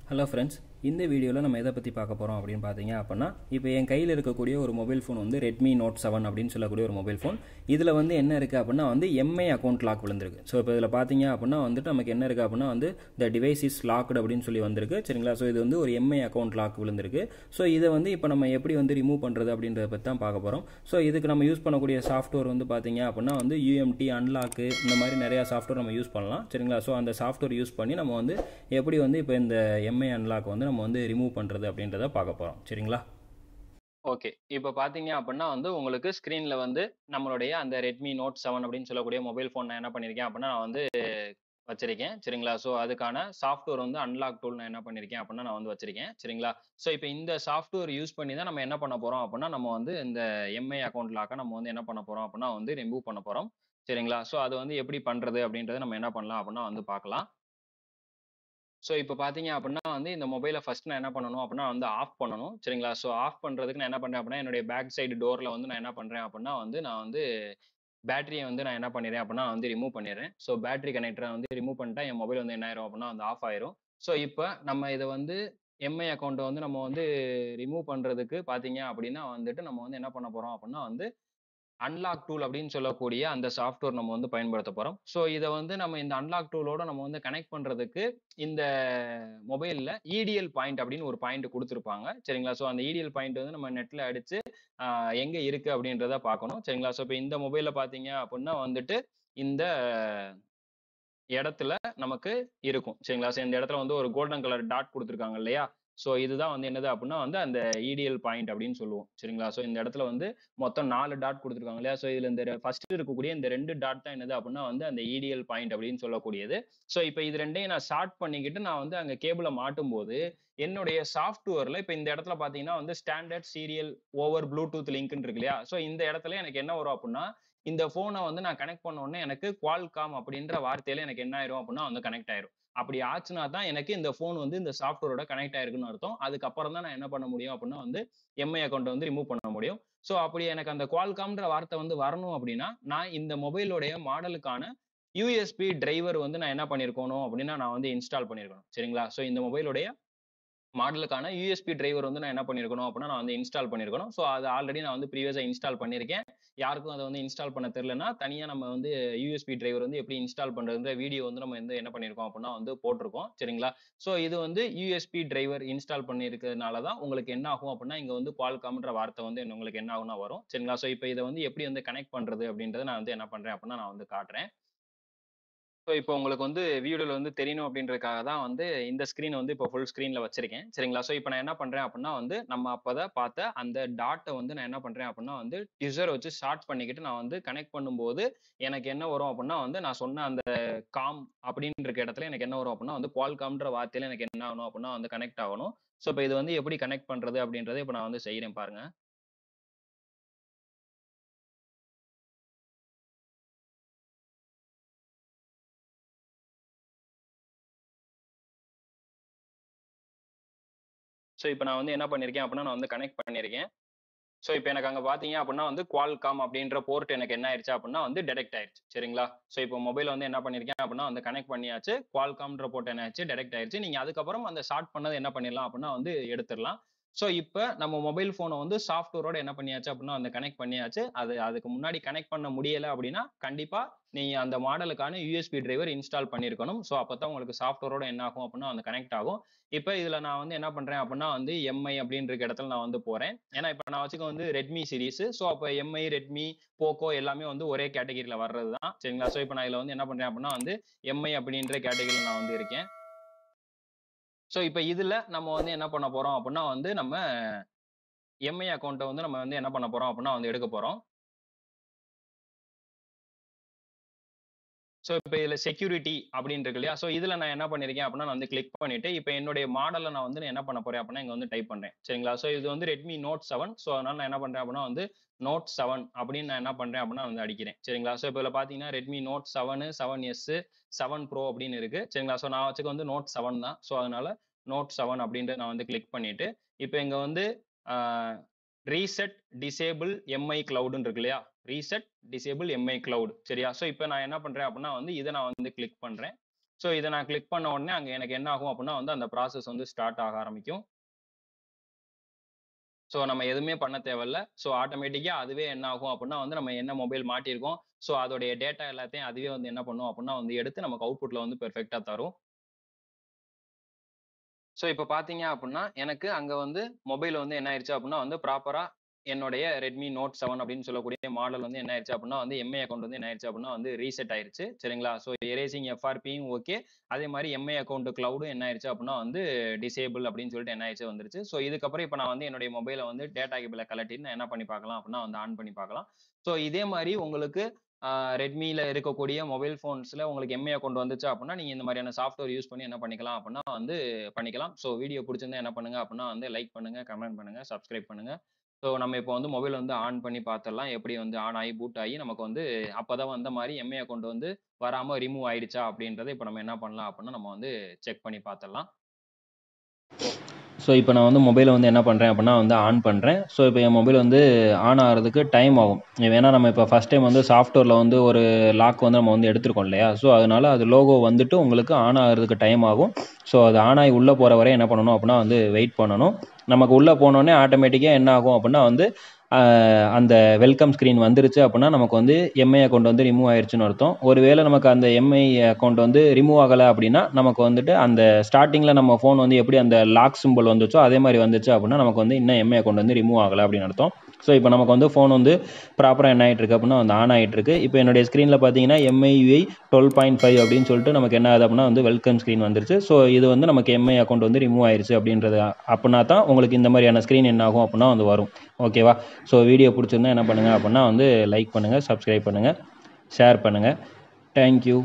Hello friends, இந்த வீடியோவில் நம்ம எதை பற்றி பார்க்க போகிறோம் அப்படின்னு பார்த்தீங்க அப்படின்னா, இப்போ என் கையில் இருக்கக்கூடிய ஒரு மொபைல் ஃபோன் வந்து ரெட்மி நோட் 7 அப்படின்னு சொல்லக்கூடிய ஒரு மொபைல் ஃபோன். இதில் வந்து என்ன இருக்குது அப்படின்னா வந்து எம்ஐ அக்கௌண்ட் லாக் விழுந்திருக்கு. ஸோ இப்போ இதில் பார்த்தீங்க அப்படின்னா வந்துட்டு நமக்கு என்ன இருக்குது அப்படின்னா வந்து த டிவைஸ் இஸ் லாக்டு அப்படின்னு சொல்லி வந்திருக்கு. சரிங்களா? ஸோ இது வந்து ஒரு எம்ஐ அக்கௌண்ட் லாக் விழுந்திருக்கு. ஸோ இதை வந்து இப்போ நம்ம எப்படி வந்து ரிமூவ் பண்ணுறது அப்படின்றத பற்றி தான் பார்க்க போகிறோம். ஸோ இதுக்கு நம்ம யூஸ் பண்ணக்கூடிய சாஃப்ட்வேர் வந்து பார்த்தீங்க அப்படின்னா வந்து யூஎம்டி அன்லாக்கு இந்த மாதிரி நிறையா சாஃப்ட்வேர் நம்ம யூஸ் பண்ணலாம். சரிங்களா? ஸோ அந்த சாஃப்ட்வேர் யூஸ் பண்ணி நம்ம வந்து எப்படி வந்து இப்போ இந்த எம்ஐ அன்லாக் வந்து நம்ம வந்து ரிமூவ் பண்ணுறது அப்படின்றத பார்க்க போகிறோம். சரிங்களா? ஓகே, இப்போ பார்த்தீங்க அப்படின்னா வந்து உங்களுக்கு ஸ்க்ரீனில் வந்து நம்மளுடைய அந்த ரெட்மி நோட் 7 அப்படின்னு சொல்லக்கூடிய மொபைல் ஃபோன் நான் என்ன பண்ணியிருக்கேன் அப்படின்னா நான் வந்து வச்சிருக்கேன். சரிங்களா? ஸோ அதுக்கான சாஃப்ட்வேர் வந்து அன்லாக் டூல் நான் என்ன பண்ணியிருக்கேன் அப்படின்னா நான் வந்து வச்சிருக்கேன். சரிங்களா? ஸோ இப்போ இந்த சாஃப்ட்வேர் யூஸ் பண்ணி தான் நம்ம என்ன பண்ண போகிறோம் அப்படின்னா நம்ம வந்து இந்த எம்ஐ அக்கௌண்ட் லாக்கை நம்ம வந்து என்ன பண்ண போகிறோம் அப்படின்னா வந்து ரிமூவ் பண்ண போகிறோம். சரிங்களா? ஸோ அது வந்து எப்படி பண்ணுறது அப்படின்றத நம்ம என்ன பண்ணலாம் அப்படின்னா வந்து பார்க்கலாம். ஸோ இப்போ பார்த்தீங்க அப்படின்னா வந்து இந்த மொபைலை ஃபர்ஸ்ட் நான் என்ன பண்ணணும் அப்படின்னா வந்து ஆஃப் பண்ணணும். சரிங்களா? ஸோ ஆஃப் பண்ணுறதுக்கு நான் என்ன பண்ணுறேன் அப்படின்னா என்னுடைய பேக் சைடு டோரில் வந்து நான் என்ன பண்ணுறேன் அப்படின்னா வந்து நான் வந்து பேட்டரியை வந்து நான் என்ன பண்ணிடுறேன் அப்படின்னா வந்து ரிமூவ் பண்ணிடுறேன். ஸோ பேட்டரி கனெக்டரை வந்து ரிமூவ் பண்ணிட்டா என் மொபைல் வந்து என்ன ஆயிரும் அப்படின்னா வந்து ஆஃப் ஆயிரும். ஸோ இப்போ நம்ம இதை வந்து எம்ஐ அக்கௌண்ட்டை வந்து நம்ம வந்து ரிமூவ் பண்ணுறதுக்கு பார்த்தீங்க அப்படின்னா வந்துட்டு நம்ம வந்து என்ன பண்ண போகிறோம் அப்படின்னா வந்து அன்லாக் டூல் அப்படின்னு சொல்லக்கூடிய அந்த சாஃப்ட்வேர் நம்ம வந்து பயன்படுத்த போறோம். ஸோ இத வந்து நம்ம இந்த அன்லாக் டூலோட நம்ம வந்து கனெக்ட் பண்றதுக்கு இந்த மொபைல்ல இடிஎல் பாயிண்ட் அப்படின்னு ஒரு பாயிண்ட் குடுத்திருப்பாங்க. சரிங்களா? ஸோ அந்த இடிஎல் பாயிண்ட் வந்து நம்ம நெட்ல அடிச்சு அ எங்க இருக்கு அப்படின்றத பார்க்கணும். சரிங்களா? ஸோ இப்ப இந்த மொபைல்ல பார்த்தீங்க அப்படின்னா வந்துட்டு இந்த இடத்துல நமக்கு இருக்கும். சரிங்களா? ஸோ இந்த இடத்துல வந்து ஒரு கோல்டன் கலர் டாட் குடுத்திருக்காங்க இல்லையா? ஸோ இதுதான் வந்து என்னது அப்டின்னா வந்து அந்த இடிஎல் பாயிண்ட் அப்படின்னு சொல்லுவோம். சரிங்களா? ஸோ இந்த இடத்துல வந்து மொத்தம் 4 டாட் குடுத்திருக்காங்க இல்லையா? ஸோ இதுல இந்த ஃபர்ஸ்ட் இருக்கக்கூடிய இந்த 2 டாட் தான் என்னது அப்டின்னா வந்து அந்த இடிஎல் பாயிண்ட் அப்படின்னு சொல்லக்கூடியது. ஸோ இப்ப இது 2யும் நான் ஷார்ட் பண்ணிக்கிட்டு நான் வந்து அங்க கேபிள மாட்டும்போது, என்னுடைய சாஃப்ட்வேர்ல இப்ப இந்த இடத்துல பார்த்தீங்கன்னா வந்து ஸ்டாண்டர்ட் சீரியல் ஓவர் ப்ளூடூத் லிங்க்ன்னு இருக்கு இல்லையா? ஸோ இந்த இடத்துல எனக்கு என்ன வரும் அப்டின்னா, இந்த ஃபோன வந்து நான் கனெக்ட் பண்ண உடனே எனக்கு குவால்காம் அப்படின்ற வார்த்தையில எனக்கு என்ன ஆயிரும் அப்படின்னா வந்து கனெக்ட் ஆயிரும். அப்படி ஆச்சுனா தான் எனக்கு இந்த ஃபோன் வந்து இந்த சாஃப்ட்வேரோட கனெக்ட் ஆயிருக்குன்னு அர்த்தம். அதுக்கப்புறம் தான் நான் என்ன பண்ண முடியும் அப்படின்னா வந்து எம்ஐ அக்கவுண்ட்ட வந்து ரிமூவ் பண்ண முடியும். ஸோ அப்படி எனக்கு அந்த குவால்காம்ன்ற வார்த்தை வந்து வரணும் அப்படின்னா, நான் இந்த மொபைலோடைய மாடலுக்கான யூஎஸ்பி டிரைவர் வந்து நான் என்ன பண்ணியிருக்கணும் அப்படின்னா, நான் வந்து இன்ஸ்டால் பண்ணியிருக்கணும். சரிங்களா? ஸோ இந்த மொபைலுடைய மாடலுக்கான யூஎஸ்பி டிரைவர் வந்து நான் என்ன பண்ணியிருக்கணும் அப்படின்னா, நான் வந்து இன்ஸ்டால் பண்ணியிருக்கணும். ஸோ அது ஆல்ரெடி நான் வந்து ப்ரீவியஸா இன்ஸ்டால் பண்ணியிருக்கேன். யாருக்கும் அத வந்து இன்ஸ்டால் பண்ண தெரியலன்னா, தனியா நம்ம வந்து யூஎஸ்பி டிரைவர் வந்து எப்படி இன்ஸ்டால் பண்றதுன்ற வீடியோ வந்து நம்ம வந்து என்ன பண்ணியிருக்கோம் அப்படின்னா வந்து போட்டிருக்கோம். சரிங்களா? ஸோ இது வந்து யூஎஸ்பி டிரைவர் இன்ஸ்டால் பண்ணியிருக்கிறதுனால தான் உங்களுக்கு என்ன ஆகும் அப்படின்னா, இங்க வந்து குவால்காம்ன்ற வார்த்தை வந்து உங்களுக்கு என்ன ஆகும்னா வரும். சரிங்களா? ஸோ இப்ப இத வந்து எப்படி வந்து கனெக்ட் பண்றது அப்படின்றத நான் வந்து என்ன பண்றேன் அப்படின்னா, நான் வந்து காட்டுறேன். ஸோ இப்போ உங்களுக்கு வந்து வீடியோல வந்து தெரியணும் அப்படின்றதுக்காக தான் வந்து இந்த ஸ்க்ரீன் வந்து இப்போ ஃபுல் ஸ்க்ரீன்ல வச்சிருக்கேன். சரிங்களா? ஸோ இப்போ நான் என்ன பண்றேன் அப்படின்னா வந்து, நம்ம அப்பதான் பார்த்த அந்த டாட்ட வந்து நான் என்ன பண்றேன் அப்படின்னா வந்து, ட்விசர் வச்சு ஷார்ட் பண்ணிக்கிட்டு நான் வந்து கனெக்ட் பண்ணும்போது, எனக்கு என்ன வரும் அப்படின்னா வந்து, நான் சொன்ன அந்த காம் அப்படின்னு இருக்க இடத்துல எனக்கு என்ன வரும் அப்படின்னா வந்து, குவால்காம்ன்ற வார்த்தையில எனக்கு என்ன ஆகணும் அப்படின்னா வந்து கனெக்ட் ஆகணும். ஸோ இப்போ இது வந்து எப்படி கனெக்ட் பண்றது அப்படின்றத இப்போ நான் வந்து செய்றேன் பாருங்க. ஸோ இப்போ நான் வந்து என்ன பண்ணியிருக்கேன் அப்படின்னா, நான் வந்து கனெக்ட் பண்ணியிருக்கேன். ஸோ இப்ப எனக்கு அங்க பார்த்தீங்க அப்படின்னா வந்து Qualcomm அப்படின்ற போர்ட் எனக்கு என்ன ஆயிருச்சு அப்படின்னா வந்து டிடெக்ட் ஆயிருச்சு. சரிங்களா? ஸோ இப்போ மொபைல் வந்து என்ன பண்ணியிருக்கேன் அப்படின்னா வந்து கனெக்ட் பண்ணியாச்சு. Qualcommன்ற போர்ட் என்ன ஆச்சு டிடெக்ட் ஆயிருச்சு. நீங்க அதுக்கப்புறம் அந்த ஷார்ட் பண்ணத என்ன பண்ணிடலாம் அப்படின்னா வந்து எடுத்துறலாம். ஸோ இப்ப நம்ம மொபைல் ஃபோன வந்து சாஃப்ட்வேரோட என்ன பண்ணியாச்சு அப்படின்னா வந்து கனெக்ட் பண்ணியாச்சு. அதுக்கு முன்னாடி கனெக்ட் பண்ண முடியல அப்படின்னா, கண்டிப்பா நீங்க அந்த மாடலுக்கான யூஎஸ்பி டிரைவர் இன்ஸ்டால் பண்ணியிருக்கணும். ஸோ அப்பதான் உங்களுக்கு சாஃப்ட்வேரோட என்ன ஆகும் அப்படின்னா வந்து கனெக்ட் ஆகும். இப்ப இதுல நான் வந்து என்ன பண்றேன் அப்படின்னா வந்து எம்ஐ அப்படின்னு இருக்க இடத்துல நான் வந்து போறேன். ஏன்னா இப்ப நான் வச்சுக்க வந்து ரெட்மி சீரிஸ். ஸோ அப்ப எம்ஐ, ரெட்மி, போக்கோ எல்லாமே வந்து ஒரே கேட்டகரியில வர்றது தான். சரிங்களா? ஸோ இப்ப நான் இதுல வந்து என்ன பண்றேன் அப்படின்னா வந்து எம்ஐ அப்படின்ற கேட்டகரியில நான் வந்து இருக்கேன். ஸோ இப்ப இதுல நம்ம வந்து என்ன பண்ண போறோம் அப்படின்னா வந்து நம்ம எம்ஐ அக்கவுண்ட்ட வந்து நம்ம வந்து என்ன பண்ண போறோம் அப்படின்னா வந்து எடுக்க போறோம். ஸோ இப்ப இதுல செக்யூரிட்டி அப்படின்னு இருக்கு இல்லையா? ஸோ இதுல நான் என்ன பண்ணியிருக்கேன் அப்படின்னா, நான் வந்து கிளிக் பண்ணிட்டு, இப்ப என்னுடைய மாடல நான் வந்து என்ன பண்ண போறேன் அப்படின்னா, இங்க வந்து டைப் பண்றேன். சரிங்களா? ஸோ இது வந்து Redmi Note 7. ஸோ அதனால நான் என்ன பண்றேன் அப்படின்னா வந்து, Note 7 அப்படின்னு நான் என்ன பண்றேன் அப்படின்னா வந்து அடிக்கிறேன். சரிங்களா? ஸோ இப்ப இதுல பார்த்தீங்கன்னா Redmi Note 7, 7S, 7 Pro அப்படின்னு இருக்கு. சரிங்களா? ஸோ நான் வச்சுக்க வந்து Note 7 தான். ஸோ அதனால Note 7 அப்படின்ட்டு நான் வந்து கிளிக் பண்ணிட்டு, இப்ப இங்க வந்து ஆ ரீசெட் டிசேபிள் எம்ஐ கிளவுட்ன்னு இருக்கு இல்லையா? ரீசெட் டிசேபிள் எம்ஐ கிளவுட் சரியா? ஸோ இப்ப நான் என்ன பண்றேன் அப்படின்னா வந்து, இத நான் வந்து கிளிக் பண்றேன். ஸோ இதை நான் கிளிக் பண்ண உடனே அங்கே எனக்கு என்ன ஆகும் அப்படின்னா வந்து அந்த ப்ராசஸ் வந்து ஸ்டார்ட் ஆக ஆரம்பிக்கும். ஸோ நம்ம எதுவுமே பண்ண தேவையில்ல. ஸோ ஆட்டோமேட்டிக்காக அதுவே என்ன ஆகும் அப்படின்னா வந்து நம்ம என்ன மொபைல் மாட்டியிருக்கோம், ஸோ அதோடைய டேட்டா எல்லாத்தையும் அதுவே வந்து என்ன பண்ணும் அப்படின்னா வந்து எடுத்து நமக்கு அவுட்புட்டில் வந்து பெர்ஃபெக்டாக தரும். ஸோ இப்போ பார்த்தீங்க அப்படின்னா எனக்கு அங்கே வந்து மொபைல் வந்து என்ன ஆயிடுச்சு அப்படின்னா வந்து ப்ராப்பராக என்னுடைய ரெட்மி நோட் 7 அப்படின்னு சொல்லக்கூடிய மாடல் வந்து என்ன ஆயிடுச்சு அப்படின்னா வந்து எம்ஐ அக்கௌண்ட் வந்து என்ன ஆயிடுச்சு அப்படின்னா வந்து ரீசெட் ஆயிருச்சு. சரிங்களா? ஸோ எரேசிங் எஃப்ஆர்பியும் ஓகே, அதே மாதிரி எம்ஐ அக்கௌண்ட் கிளவுடும் என்ன ஆயிடுச்சு அப்படின்னா வந்து டிசேபிள் அப்படின்னு சொல்லிட்டு என்ன ஆயிடுச்சு வந்துருச்சு. ஸோ இதுக்கப்புறம் இப்போ நான் வந்து என்னுடைய மொபைலை வந்து டேட்டா கேபிளை கலட்டிட்டு நான் என்ன பண்ணி பார்க்கலாம் அப்படின்னா வந்து ஆன் பண்ணி பார்க்கலாம். ஸோ இதே மாதிரி உங்களுக்கு ரெட்மியில் இருக்கக்கூடிய மொபைல் ஃபோன்ஸில் உங்களுக்கு எம்ஐ அக்கௌண்ட் வந்துச்சு அப்படின்னா நீங்கள் இந்த மாதிரியான சாஃப்ட்வேர் யூஸ் பண்ணி என்ன பண்ணிக்கலாம் அப்படின்னா வந்து பண்ணிக்கலாம். ஸோ வீடியோ பிடிச்சிருந்தா என்ன பண்ணுங்க அப்படின்னா வந்து லைக் பண்ணுங்க, கமெண்ட் பண்ணுங்க, சப்ஸ்கிரைப் பண்ணுங்க. ஸோ நம்ம இப்போ வந்து மொபைல் வந்து ஆன் பண்ணி பார்த்துடலாம். எப்படி வந்து ஆன் ஆகி பூட் ஆகி நமக்கு வந்து அப்போதான் வந்த மாதிரி எம்ஐ அக்கௌண்ட் வந்து வராமல் ரிமூவ் ஆயிடுச்சா அப்படின்றத இப்போ நம்ம என்ன பண்ணலாம் அப்படின்னா நம்ம வந்து செக் பண்ணி பார்த்துடலாம். ஸோ இப்போ நான் வந்து மொபைலை வந்து என்ன பண்ணுறேன் அப்படின்னா வந்து ஆன் பண்ணுறேன். ஸோ இப்போ என் மொபைல் வந்து ஆன் ஆகிறதுக்கு டைம் ஆகும். ஏன்னா நம்ம இப்போ ஃபஸ்ட் டைம் வந்து சாஃப்ட்வேரில் வந்து ஒரு லாக் வந்து நம்ம வந்து எடுத்துருக்கோம் இல்லையா? ஸோ அதனால அது லோகோ வந்துட்டு உங்களுக்கு ஆன் ஆகிறதுக்கு டைம் ஆகும். ஸோ அது ஆன் ஆகி உள்ளே போகிற வரை என்ன பண்ணணும் அப்படின்னா வந்து வெயிட் பண்ணணும். நமக்கு உள்ளே போனோடனே ஆட்டோமேட்டிக்காக என்ன ஆகும் அப்படின்னா வந்து அந்த வெல்கம் ஸ்க்ரீன் வந்துருச்சு அப்படின்னா நமக்கு வந்து எம்ஐ அக்கௌண்ட் வந்து ரிமூவ் ஆயிடுச்சுன்னு அர்த்தம். ஒருவேளை நமக்கு அந்த எம்ஐ அக்கௌண்ட் வந்து ரிமூவ் ஆகலை அப்படின்னா நமக்கு வந்துட்டு அந்த ஸ்டார்டிங்கில் நம்ம ஃபோன் வந்து எப்படி அந்த லாக் சிம்பிள் வந்துச்சோ அதே மாதிரி வந்துச்சு அப்படின்னா நமக்கு வந்து இன்னும் எம்ஐ அக்கௌண்ட் வந்து ரிமூவ் ஆகலை அப்படின்னு அர்த்தம். ஸோ இப்போ நமக்கு வந்து ஃபோன் வந்து ப்ராப்பராக என்ன ஆகிட்டு இருக்கு அப்படின்னா வந்து ஆன் ஆகிட்டு இருக்கு. இப்போ என்னுடைய ஸ்க்ரீனில் பார்த்தீங்கன்னா MIUI 12.5 அப்படின்னு சொல்லிட்டு நமக்கு என்ன ஆகுது அப்படின்னா வந்து வெல்கம் ஸ்க்ரீன் வந்துருச்சு. ஸோ இது வந்து நமக்கு எம்ஐ அக்கௌண்ட் வந்து ரிமூவ் ஆயிருச்சு அப்படின்றது அப்படின்னா தான் உங்களுக்கு இந்த மாதிரியான ஸ்க்ரீன் என்ன ஆகும் அப்படின்னா வந்து வரும். ஓகேவா? ஸோ வீடியோ பிடிச்சிருந்தா என்ன பண்ணுங்கள் அப்படின்னா வந்து லைக் பண்ணுங்கள், சப்ஸ்கிரைப் பண்ணுங்கள், ஷேர் பண்ணுங்கள். தேங்க்யூ.